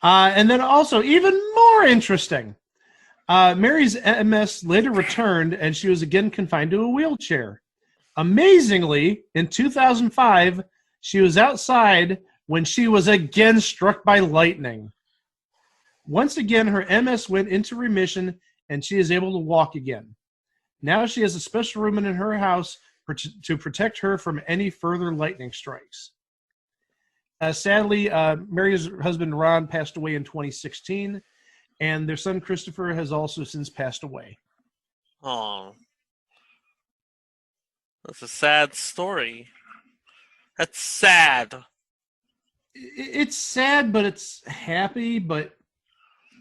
And then also, even more interesting, Mary's MS later returned, and she was again confined to a wheelchair. Amazingly, in 2005, she was outside when she was again struck by lightning. Once again, her MS went into remission, and she is able to walk again. Now she has a special room in her house to protect her from any further lightning strikes. Sadly, Mary's husband Ron passed away in 2016, and their son Christopher has also since passed away. Oh, that's a sad story. That's sad. It's sad, but it's happy. But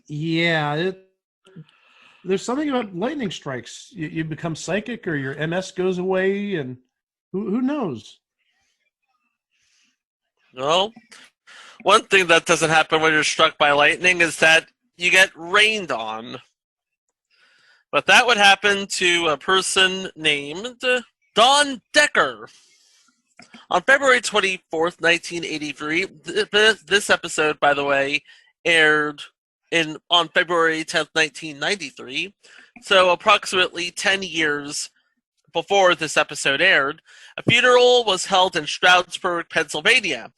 yeah, there's something about lightning strikes. You become psychic, or your MS goes away, and who knows? Well, one thing that doesn't happen when you're struck by lightning is that you get rained on. But that would happen to a person named Don Decker. On February 24th, 1983, this episode, by the way, aired on February 10th, 1993, so approximately 10 years before this episode aired, a funeral was held in Stroudsburg, Pennsylvania,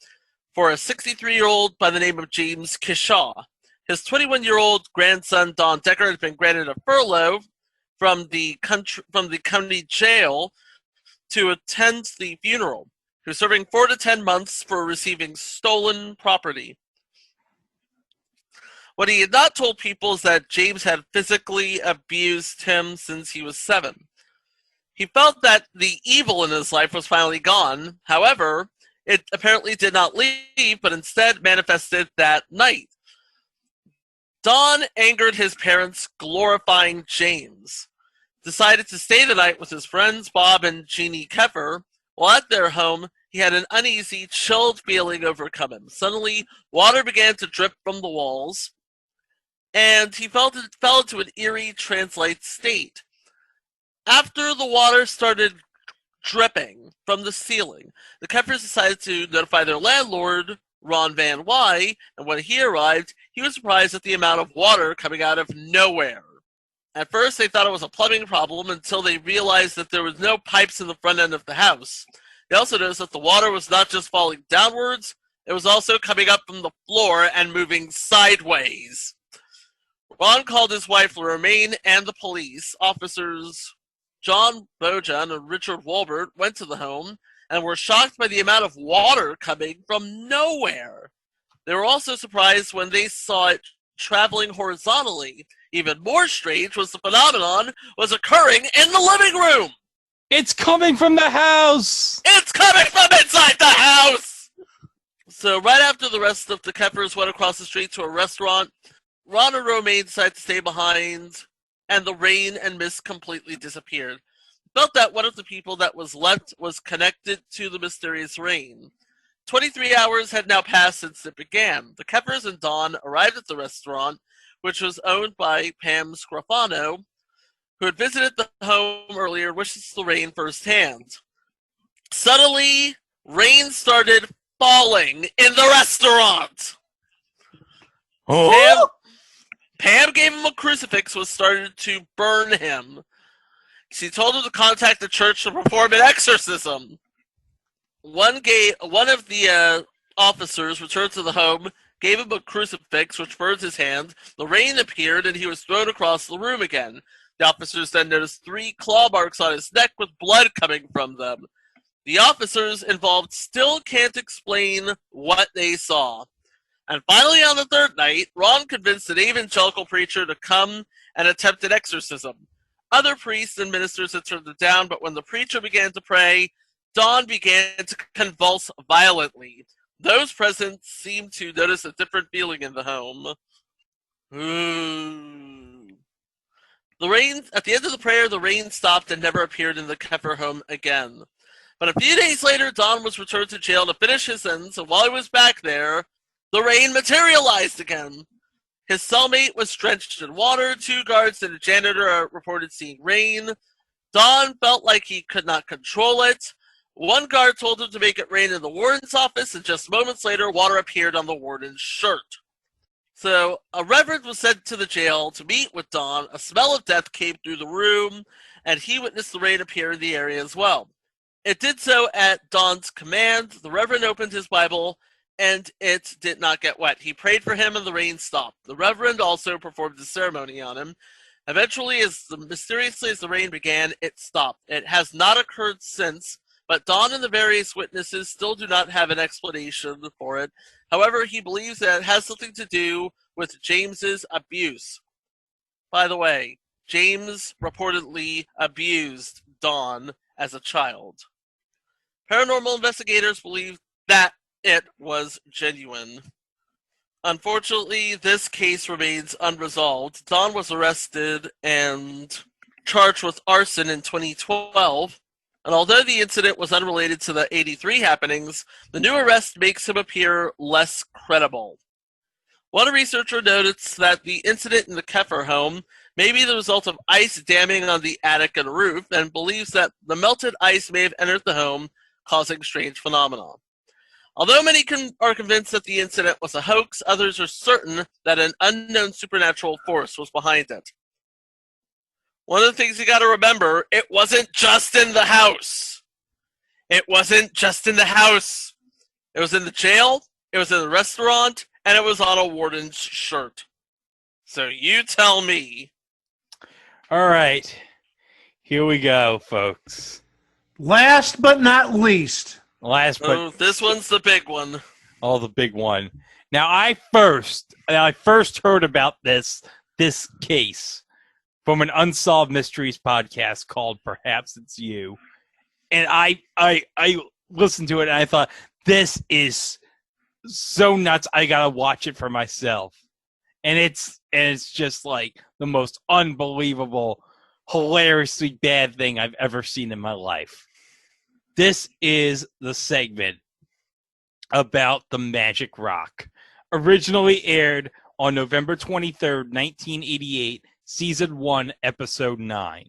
for a 63-year-old by the name of James Kishaw. His 21-year-old grandson, Don Decker, had been granted a furlough from the county jail to attend the funeral. He was serving 4 to 10 months for receiving stolen property. What he had not told people is that James had physically abused him since he was 7. He felt that the evil in his life was finally gone. However, it apparently did not leave, but instead manifested that night. Don angered his parents, glorifying James. Decided to stay the night with his friends Bob and Jeannie Keffer. While at their home, he had an uneasy, chilled feeling overcome him. Suddenly, water began to drip from the walls, and he fell into an eerie, trance-like state. After the water started dripping from the ceiling, the Keffers decided to notify their landlord, Ron Van Wy, and when he arrived, he was surprised at the amount of water coming out of nowhere. At first, they thought it was a plumbing problem until they realized that there was no pipes in the front end of the house. They also noticed that the water was not just falling downwards, it was also coming up from the floor and moving sideways. Ron called his wife Lorraine and the police. Officers John Bojan and Richard Walbert went to the home and were shocked by the amount of water coming from nowhere. They were also surprised when they saw it traveling horizontally. Even more strange was the phenomenon was occurring in the living room. It's coming from the house! It's coming from inside the house! So right after the rest of the Keffers went across the street to a restaurant, Ron and Romaine decided to stay behind, and the rain and mist completely disappeared. Felt that one of the people that was left was connected to the mysterious rain. 23 hours had now passed since it began. The Keffers and Don arrived at the restaurant, which was owned by Pam Scrofano, who had visited the home earlier and wishes the rain firsthand. Suddenly, rain started falling in the restaurant. Oh! Pam gave him a crucifix, which started to burn him. She told him to contact the church to perform an exorcism. One of the officers returned to the home, gave him a crucifix, which burned his hand. The rain appeared, and he was thrown across the room again. The officers then noticed 3 claw marks on his neck with blood coming from them. The officers involved still can't explain what they saw. And finally, on the 3rd night, Ron convinced an evangelical preacher to come and attempt an exorcism. Other priests and ministers had turned it down, but when the preacher began to pray, Don began to convulse violently. Those present seemed to notice a different feeling in the home. At the end of the prayer, the rain stopped and never appeared in the Keffer home again. But a few days later, Don was returned to jail to finish his sentence, and while he was back there, the rain materialized again. His cellmate was drenched in water. 2 guards and a janitor reported seeing rain. Don felt like he could not control it. One guard told him to make it rain in the warden's office, and just moments later, water appeared on the warden's shirt. So, a reverend was sent to the jail to meet with Don. A smell of death came through the room, and he witnessed the rain appear in the area as well. It did so at Don's command. The reverend opened his Bible, and it did not get wet. He prayed for him, and the rain stopped. The reverend also performed a ceremony on him. Eventually, mysteriously as the rain began, it stopped. It has not occurred since, but Don and the various witnesses still do not have an explanation for it. However, he believes that it has something to do with James's abuse. By the way, James reportedly abused Don as a child. Paranormal investigators believe that it was genuine. Unfortunately, this case remains unresolved. Don was arrested and charged with arson in 2012, and although the incident was unrelated to the 83 happenings, the new arrest makes him appear less credible. One researcher noticed that the incident in the Keffer home may be the result of ice damming on the attic and roof, and believes that the melted ice may have entered the home, causing strange phenomena. Although many are convinced that the incident was a hoax, others are certain that an unknown supernatural force was behind it. One of the things you got to remember, it wasn't just in the house. It wasn't just in the house. It was in the jail, it was in the restaurant, and it was on a warden's shirt. So you tell me. All right. Here we go, folks. Last but not least. This one's the big one. Oh, the big one. Now, I first heard about this case from an Unsolved Mysteries podcast called Perhaps It's You. And I listened to it and I thought, this is so nuts, I gotta watch it for myself. And it's just like the most unbelievable, hilariously bad thing I've ever seen in my life. This is the segment about the Magic Rock. Originally aired on November 23rd, 1988, Season 1, Episode 9.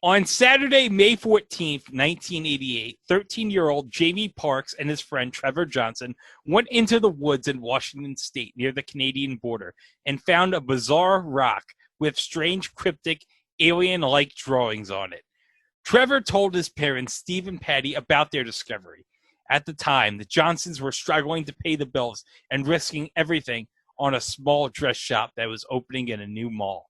On Saturday, May 14th, 1988, 13-year-old Jamie Parks and his friend Trevor Johnson went into the woods in Washington State near the Canadian border and found a bizarre rock with strange cryptic alien-like drawings on it. Trevor told his parents, Steve and Patty, about their discovery. At the time, the Johnsons were struggling to pay the bills and risking everything on a small dress shop that was opening in a new mall.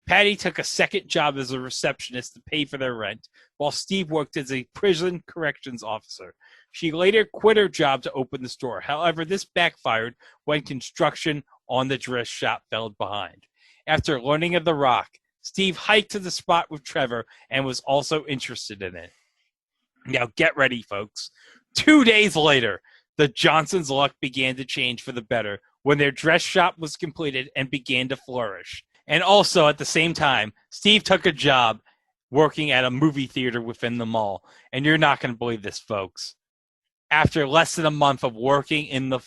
Patty took a second job as a receptionist to pay for their rent, while Steve worked as a prison corrections officer. She later quit her job to open the store. However, this backfired when construction on the dress shop fell behind. After learning of the rock, Steve hiked to the spot with Trevor and was also interested in it. Now get ready, folks. 2 days later, the Johnsons' luck began to change for the better when their dress shop was completed and began to flourish. And also, at the same time, Steve took a job working at a movie theater within the mall. And you're not going to believe this, folks. After less than a month of working in the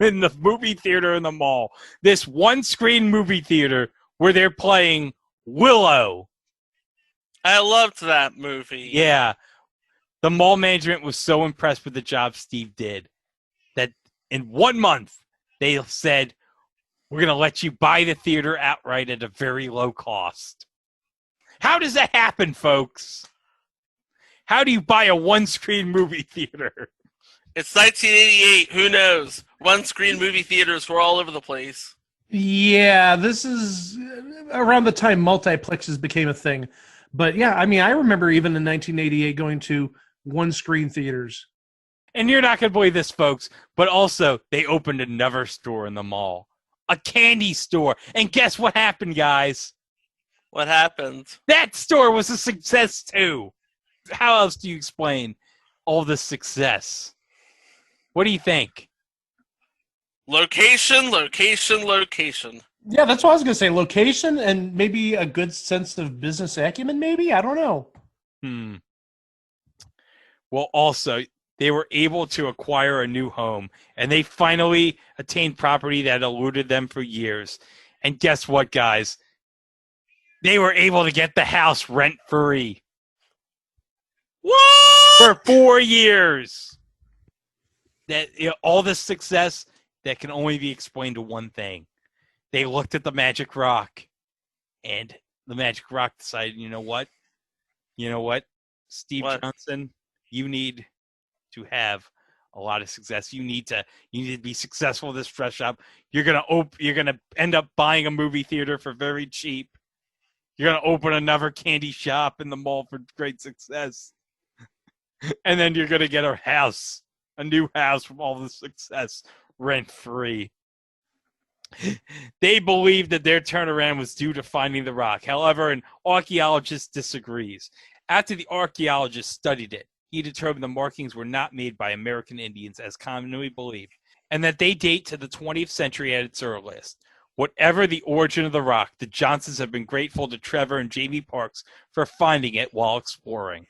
movie theater in the mall, this one-screen movie theater where they're playing Willow. I loved that movie. Yeah. The mall management was so impressed with the job Steve did that in 1 month, they said, we're going to let you buy the theater outright at a very low cost. How does that happen, folks? How do you buy a one-screen movie theater? It's 1988. Who knows? One-screen movie theaters were all over the place. Yeah, this is around the time multiplexes became a thing. But yeah, I mean, I remember even in 1988 going to one-screen theaters. And you're not going to believe this, folks, but also they opened another store in the mall. A candy store. And guess what happened, guys? What happened? That store was a success, too. How else do you explain all this success? What do you think? Location, location, location. Yeah, that's what I was going to say. Location and maybe a good sense of business acumen, maybe? I don't know. Well, also, they were able to acquire a new home, and they finally attained property that eluded them for years. And guess what, guys? They were able to get the house rent-free. What? For 4 years. That all this success that can only be explained to one thing. They looked at the magic rock, and the magic rock decided, you know what? Steve What? Johnson, you need to have a lot of success. You need to be successful with this dress shop. You're gonna end up buying a movie theater for very cheap. You're gonna open another candy shop in the mall for great success. And then you're gonna get a new house from all the success, rent free. They believe that their turnaround was due to finding the rock. However, an archaeologist disagrees. After the archaeologist studied it, he determined the markings were not made by American Indians, as commonly believed, and that they date to the 20th century at its earliest. Whatever the origin of the rock, the Johnsons have been grateful to Trevor and Jamie Parks for finding it while exploring.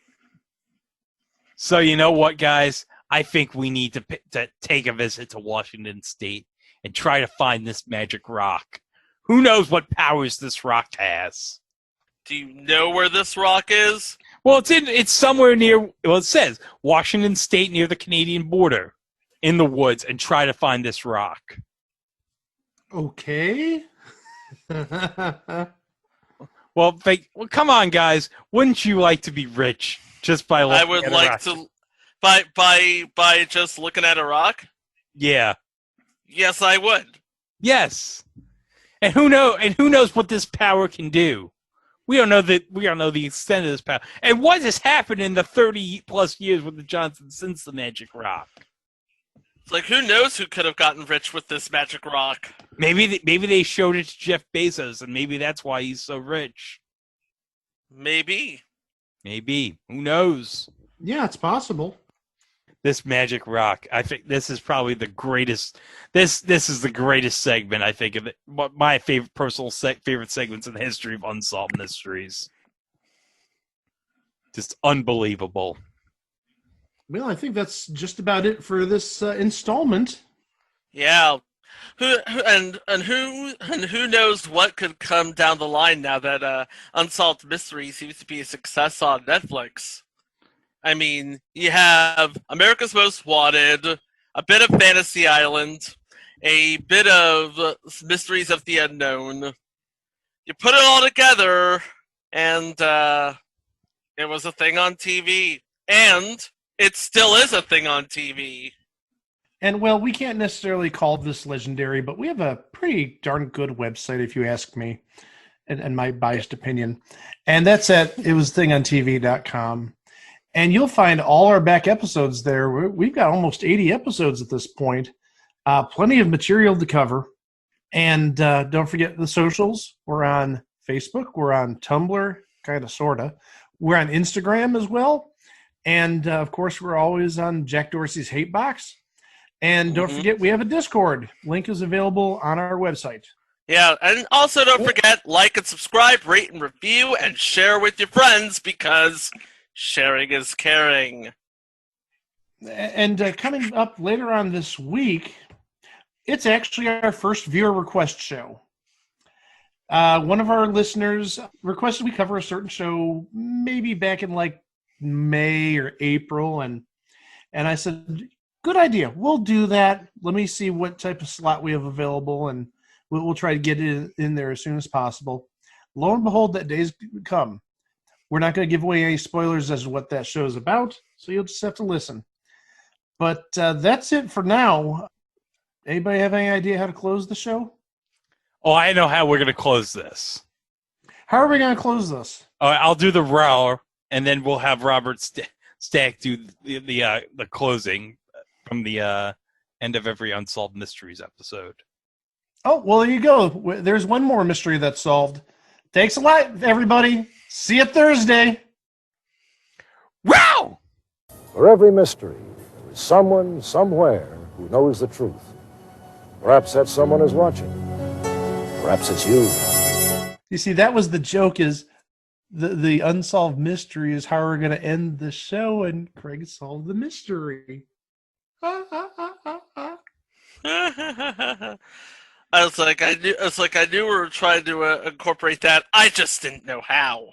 So you know what, guys? I think we need to take a visit to Washington State and try to find this magic rock. Who knows what powers this rock has? Do you know where this rock is? Well, it's somewhere near. Well, it says Washington State, near the Canadian border, in the woods, and try to find this rock. Okay. Well, come on, guys! Wouldn't you like to be rich just by looking I would at a like rock? to by just looking at a rock. Yeah. Yes, I would. Yes. And who knows what this power can do? We don't know the extent of this power. And what has happened in the 30 plus years with the Johnsons since the magic rock? It's like, who knows who could have gotten rich with this magic rock? Maybe they showed it to Jeff Bezos, and maybe that's why he's so rich. Maybe. Who knows? Yeah, it's possible. This magic rock. I think this is probably the greatest. This is the greatest segment, I think, of it. My favorite segments in the history of Unsolved Mysteries. Just unbelievable. Well, I think that's just about it for this installment. Yeah. Who knows what could come down the line now that Unsolved Mysteries seems to be a success on Netflix. I mean, you have America's Most Wanted, a bit of Fantasy Island, a bit of Mysteries of the Unknown. You put it all together, and it was a thing on TV. And it still is a thing on TV. And, well, we can't necessarily call this legendary, but we have a pretty darn good website, if you ask me, and my biased opinion. And that's at itwasthingontv.com. And you'll find all our back episodes there. We've got almost 80 episodes at this point. Plenty of material to cover. And don't forget the socials. We're on Facebook. We're on Tumblr, kind of, sort of. We're on Instagram as well. And, of course, we're always on Jack Dorsey's Hate Box. And don't forget, we have a Discord. Link is available on our website. Yeah, and also don't forget, like and subscribe, rate and review, and share with your friends, because sharing is caring. And coming up later on this week, it's actually our first viewer request show. One of our listeners requested we cover a certain show maybe back in like May or April, and I said, good idea. We'll do that. Let me see what type of slot we have available, and we'll try to get it in there as soon as possible. Lo and behold, that day's come. We're not going to give away any spoilers as to what that show is about, so you'll just have to listen. But that's it for now. Anybody have any idea how to close the show? Oh, I know how we're going to close this. How are we going to close this? I'll do the roar, and then we'll have Robert Stack do the closing from the end of every Unsolved Mysteries episode. Oh, well, there you go. There's one more mystery that's solved. Thanks a lot, everybody. See you Thursday. Wow! For every mystery, there is someone, somewhere, who knows the truth. Perhaps that someone is watching. Perhaps it's you. You see, that was the joke, is the unsolved mystery is how we're going to end the show, and Craig solved the mystery. I was like, I knew we were trying to incorporate that. I just didn't know how.